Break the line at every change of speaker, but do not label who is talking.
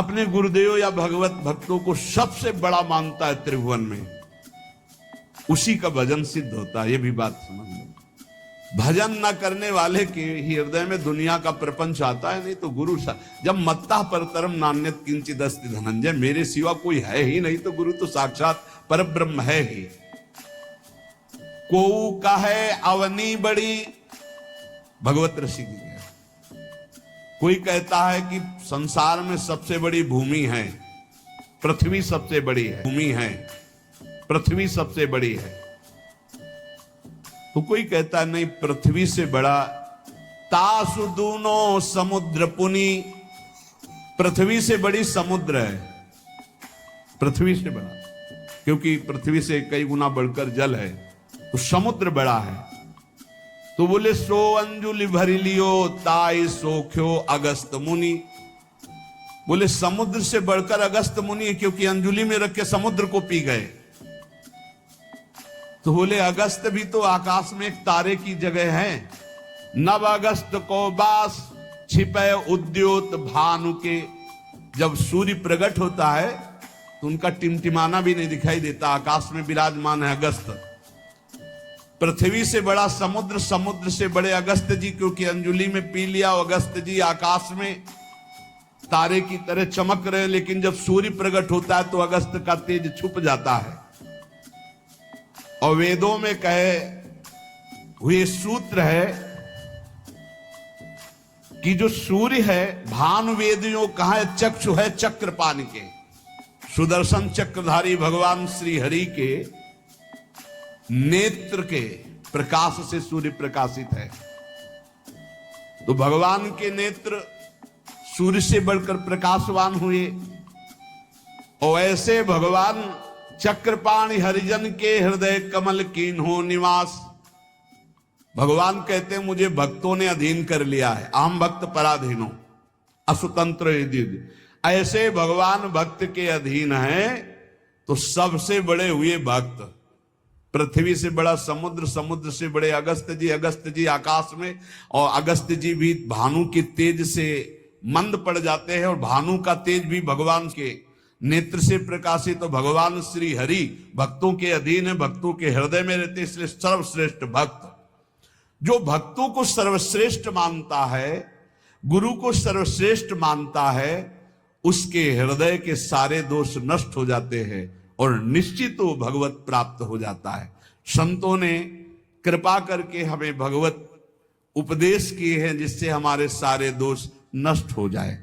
अपने गुरुदेव या भगवत भक्तों को सबसे बड़ा मानता है त्रिभुवन में, उसी का भजन सिद्ध होता है। ये भी बात समझ लो। भजन न करने वाले के हृदय में दुनिया का प्रपंच आता है। नहीं तो गुरु जब मत्ता परतरम नान्यत किंचित अस्ति धनंजय, मेरे सिवा कोई है ही नहीं, तो गुरु तो साक्षात परब्रह्म है ही। को कहे अवनी बड़ी, भगवत ऋषि की है। कोई कहता है कि संसार में सबसे बड़ी भूमि है, पृथ्वी सबसे बड़ी है, भूमि है, पृथ्वी सबसे बड़ी है। तो कोई कहता है नहीं, पृथ्वी से बड़ा तासु दूनो समुद्र पुनी, पृथ्वी से बड़ी समुद्र है, पृथ्वी से बड़ा, क्योंकि पृथ्वी से कई गुना बढ़कर जल है, तो समुद्र बड़ा है। तो बोले सो अंजुलि भरी लियो ताई सोख्यो अगस्त मुनि, बोले समुद्र से बढ़कर अगस्त मुनि है, क्योंकि अंजुलि में रख के समुद्र को पी गए। तो बोले अगस्त भी तो आकाश में एक तारे की जगह है। नव अगस्त को बास छिपे उद्योत भानु के, जब सूर्य प्रकट होता है तो उनका टिमटिमाना भी नहीं दिखाई देता, आकाश में विराजमान है अगस्त। पृथ्वी से बड़ा समुद्र, समुद्र से बड़े अगस्त जी, क्योंकि अंजुलि में पी लिया। अगस्त जी आकाश में तारे की तरह चमक रहे, लेकिन जब सूर्य प्रकट होता है तो अगस्त का तेज छुप जाता है। और वेदों में कहे हुए सूत्र है कि जो सूर्य है, भानु वेदियों कहा है चक्षु है चक्रपाण के, सुदर्शन चक्रधारी भगवान श्री हरि के नेत्र के प्रकाश से सूर्य प्रकाशित है। तो भगवान के नेत्र सूर्य से बढ़कर प्रकाशवान हुए। और ऐसे भगवान चक्रपाणि हरिजन के हृदय कमल कीन्हो निवास। भगवान कहते हैं मुझे भक्तों ने अधीन कर लिया है, अहम भक्त पराधीनो असुतंत्र यदि। ऐसे भगवान भक्त के अधीन है, तो सबसे बड़े हुए भक्त। पृथ्वी से बड़ा समुद्र, समुद्र से बड़े अगस्त जी, अगस्त जी आकाश में, और अगस्त जी भी भानु के तेज से मंद पड़ जाते हैं, और भानु का तेज भी भगवान के नेत्र से प्रकाशित। तो भगवान श्री हरि भक्तों के अधीन है, भक्तों के हृदय में रहते, इसलिए सर्वश्रेष्ठ भक्त। जो भक्तों को सर्वश्रेष्ठ मानता है, गुरु को सर्वश्रेष्ठ मानता है, उसके हृदय के सारे दोष नष्ट हो जाते हैं और निश्चित वो भगवत प्राप्त हो जाता है। संतों ने कृपा करके हमें भगवत उपदेश किए हैं, जिससे हमारे सारे दोष नष्ट हो जाए।